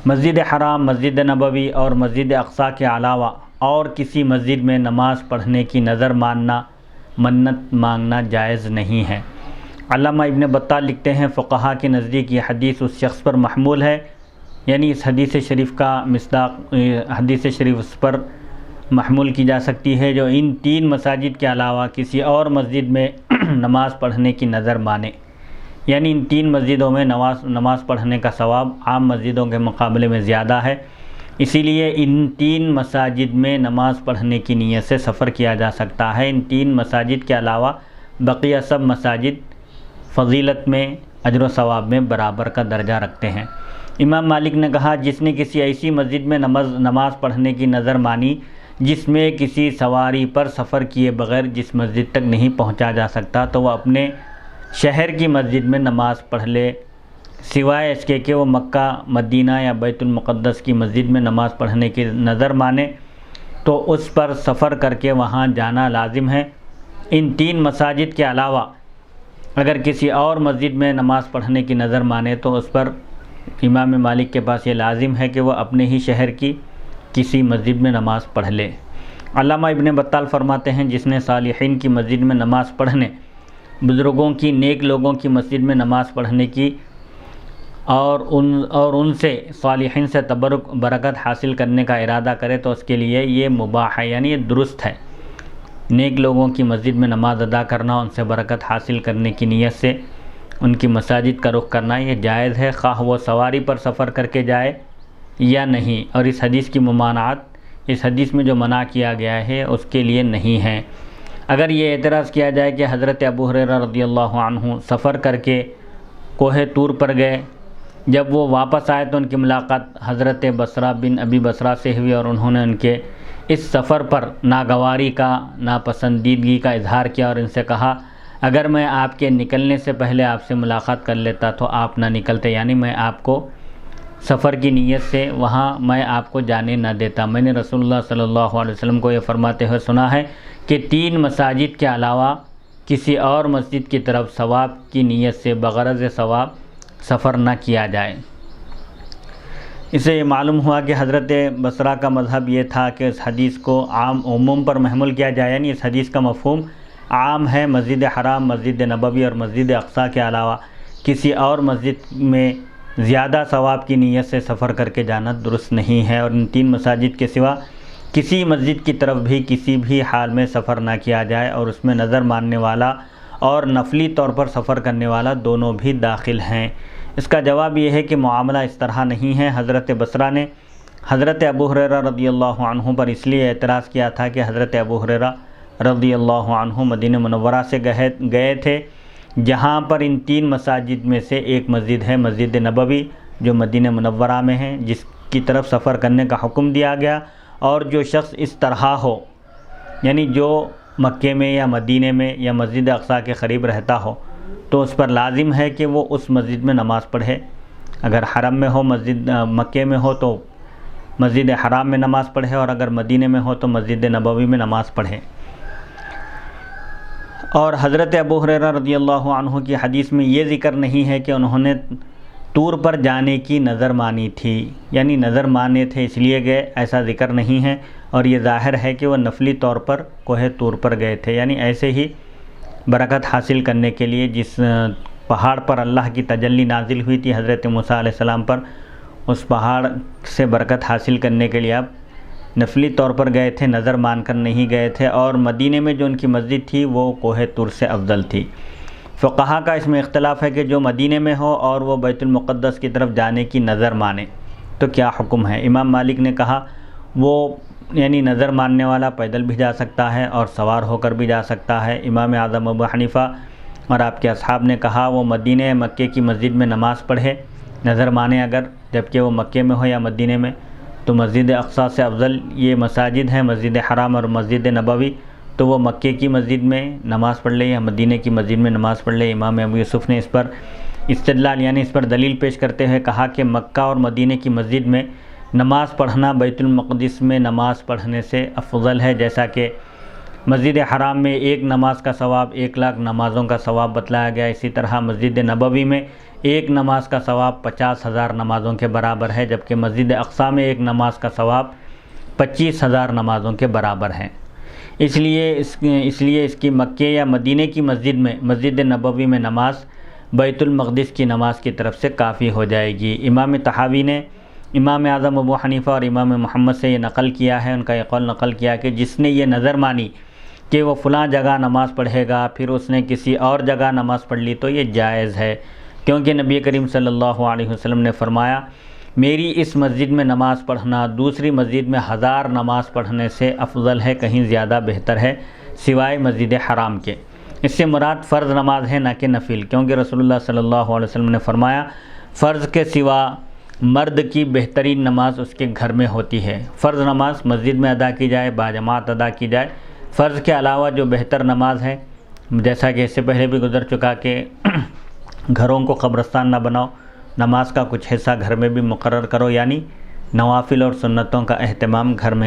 مسجد حرام، مسجد نبوی اور مسجد اقصیٰ کے علاوہ اور کسی مسجد میں نماز پڑھنے کی نظر ماننا، منت مانگنا جائز نہیں ہے۔ علامہ ابن بطال لکھتے ہیں فقہا کے نزدیک یہ حدیث اس شخص پر محمول ہے، یعنی اس حدیث شریف کا مصداق حدیث شریف اس پر محمول کی جا سکتی ہے جو ان 3 مساجد کے علاوہ کسی اور مسجد میں نماز پڑھنے کی نظر مانے، یعنی ان 3 مسجدوں میں نماز پڑھنے کا ثواب عام مسجدوں کے مقابلے میں زیادہ ہے، اسی لیے ان 3 مساجد میں نماز پڑھنے کی نیت سے سفر کیا جا سکتا ہے۔ ان 3 مساجد کے علاوہ بقیہ سب مساجد فضیلت میں، اجر و ثواب میں برابر کا درجہ رکھتے ہیں۔ امام مالک نے کہا جس نے کسی ایسی مسجد میں نماز پڑھنے کی نظر مانی جس میں کسی سواری پر سفر کیے بغیر جس مسجد تک نہیں پہنچا جا سکتا تو وہ اپنے شہر کی مسجد میں نماز پڑھ لے، سوائے اس کے کہ وہ مکہ، مدینہ یا بیت المقدس کی مسجد میں نماز پڑھنے کی نظر مانے تو اس پر سفر کر کے وہاں جانا لازم ہے۔ ان 3 مساجد کے علاوہ اگر کسی اور مسجد میں نماز پڑھنے کی نظر مانے تو اس پر امام مالک کے پاس یہ لازم ہے کہ وہ اپنے ہی شہر کی کسی مسجد میں نماز پڑھ لے۔ علامہ ابن بطال فرماتے ہیں جس نے صالحین کی مسجد میں نماز پڑھنے، بزرگوں کی، نیک لوگوں کی مسجد میں نماز پڑھنے کی اور ان سے صالحین سے تبرک برکت حاصل کرنے کا ارادہ کرے تو اس کے لیے یہ مباح ہے، یعنی یہ درست ہے۔ نیک لوگوں کی مسجد میں نماز ادا کرنا، ان سے برکت حاصل کرنے کی نیت سے ان کی مساجد کا رخ کرنا یہ جائز ہے، خواہ وہ سواری پر سفر کر کے جائے یا نہیں، اور اس حدیث کی ممانعت، اس حدیث میں جو منع کیا گیا ہے اس کے لیے نہیں ہے۔ اگر یہ اعتراض کیا جائے کہ حضرت ابو ہریرہ رضی اللہ عنہ سفر کر کے کوہ طور پر گئے، جب وہ واپس آئے تو ان کی ملاقات حضرت بصرہ بن ابی بصرہ سے ہوئی اور انہوں نے ان کے اس سفر پر ناگواری کا، ناپسندیدگی کا اظہار کیا اور ان سے کہا اگر میں آپ کے نکلنے سے پہلے آپ سے ملاقات کر لیتا تو آپ نہ نکلتے، یعنی میں آپ کو سفر کی نیت سے وہاں میں آپ کو جانے نہ دیتا۔ میں نے رسول اللہ صلی اللہ علیہ وسلم کو یہ فرماتے ہوئے سنا ہے کہ 3 مساجد کے علاوہ کسی اور مسجد کی طرف ثواب کی نیت سے بغرض ثواب سفر نہ کیا جائے۔ اسے یہ معلوم ہوا کہ حضرت بصرہ کا مذہب یہ تھا کہ اس حدیث کو عام عموم پر محمول کیا جائے، یعنی اس حدیث کا مفہوم عام ہے، مسجد حرام، مسجد نبوی اور مسجد اقصیٰ کے علاوہ کسی اور مسجد میں زیادہ ثواب کی نیت سے سفر کر کے جانا درست نہیں ہے، اور ان 3 مساجد کے سوا کسی مسجد کی طرف بھی کسی بھی حال میں سفر نہ کیا جائے، اور اس میں نظر ماننے والا اور نفلی طور پر سفر کرنے والا دونوں بھی داخل ہیں۔ اس کا جواب یہ ہے کہ معاملہ اس طرح نہیں ہے۔ حضرت بصرہ نے حضرت ابو ہریرہ رضی اللہ عنہ پر اس لیے اعتراض کیا تھا کہ حضرت ابو ہریرہ رضی اللہ عنہ مدینہ منورہ سے گئے تھے جہاں پر ان 3 مساجد میں سے ایک مسجد ہے مسجد نبوی جو مدینہ منورہ میں ہے، جس کی طرف سفر کرنے کا حکم دیا گیا، اور جو شخص اس طرح ہو، یعنی جو مکے میں یا مدینہ میں یا مسجد اقصیٰ کے قریب رہتا ہو تو اس پر لازم ہے کہ وہ اس مسجد میں نماز پڑھے۔ اگر حرم میں ہو، مسجد مکے میں ہو تو مسجد حرام میں نماز پڑھے، اور اگر مدینہ میں ہو تو مسجد نبوی میں نماز پڑھے۔ اور حضرت ابو ہریرہ رضی اللہ عنہ کی حدیث میں یہ ذکر نہیں ہے کہ انہوں نے طور پر جانے کی نظر مانی تھی، یعنی نظر مانے تھے اس لیے گئے، ایسا ذکر نہیں ہے، اور یہ ظاہر ہے کہ وہ نفلی طور پر کوہ طور پر گئے تھے، یعنی ایسے ہی برکت حاصل کرنے کے لیے جس پہاڑ پر اللہ کی تجلی نازل ہوئی تھی حضرت موسیٰ علیہ السلام پر، اس پہاڑ سے برکت حاصل کرنے کے لیے آپ نفلی طور پر گئے تھے، نظر مان کر نہیں گئے تھے، اور مدینے میں جو ان کی مسجد تھی وہ کوہ طور سے افضل تھی۔ فقہا کا اس میں اختلاف ہے کہ جو مدینے میں ہو اور وہ بیت المقدس کی طرف جانے کی نظر مانے تو کیا حکم ہے۔ امام مالک نے کہا وہ یعنی نظر ماننے والا پیدل بھی جا سکتا ہے اور سوار ہو کر بھی جا سکتا ہے۔ امام اعظم ابو حنیفہ اور آپ کے اصحاب نے کہا وہ مدینہ مکے کی مسجد میں نماز پڑھے، نظر مانے اگر، جبکہ وہ مکے میں ہو یا مدینہ میں، تو مسجد اقصیٰ سے افضل یہ مساجد ہیں مسجد حرام اور مسجد نبوی، تو وہ مکے کی مسجد میں نماز پڑھ لے یا مدینہ کی مسجد میں نماز پڑھ لے۔ امام ابو یوسف نے اس پر استدلال یعنی اس پر دلیل پیش کرتے ہوئے کہا کہ مکہ اور مدینہ کی مسجد میں نماز پڑھنا بیت المقدس میں نماز پڑھنے سے افضل ہے، جیسا کہ مسجد حرام میں ایک نماز کا ثواب 1,00,000 نمازوں کا ثواب بتلایا گیا، اسی طرح مسجد نبوی میں ایک نماز کا ثواب 50,000 نمازوں کے برابر ہے، جبکہ مسجد اقصیٰ میں ایک نماز کا ثواب 25,000 نمازوں کے برابر ہے۔ اس لیے اس کی مکے یا مدینے کی مسجد میں، مسجد نبوی میں نماز بیت المقدس کی نماز کی طرف سے کافی ہو جائے گی۔ امام طحاوی نے امام اعظم ابو حنیفہ اور امام محمد سے یہ نقل کیا ہے، ان کا یہ قول نقل کیا کہ جس نے یہ نظر مانی کہ وہ فلاں جگہ نماز پڑھے گا، پھر اس نے کسی اور جگہ نماز پڑھ لی تو یہ جائز ہے، کیونکہ نبی کریم صلی اللہ علیہ وسلم نے فرمایا میری اس مسجد میں نماز پڑھنا دوسری مسجد میں 1000 نماز پڑھنے سے افضل ہے، کہیں زیادہ بہتر ہے، سوائے مسجد حرام کے۔ اس سے مراد فرض نماز ہے، نہ کہ نفل، کیونکہ رسول اللہ صلی اللہ علیہ وسلم نے فرمایا فرض کے سوا مرد کی بہترین نماز اس کے گھر میں ہوتی ہے۔ فرض نماز مسجد میں ادا کی جائے، باجماعت ادا کی جائے۔ فرض کے علاوہ جو بہتر نماز ہے، جیسا کہ اس سے پہلے بھی گزر چکا کہ گھروں کو قبرستان نہ بناؤ، نماز کا کچھ حصہ گھر میں بھی مقرر کرو، یعنی نوافل اور سنتوں کا اہتمام گھر میں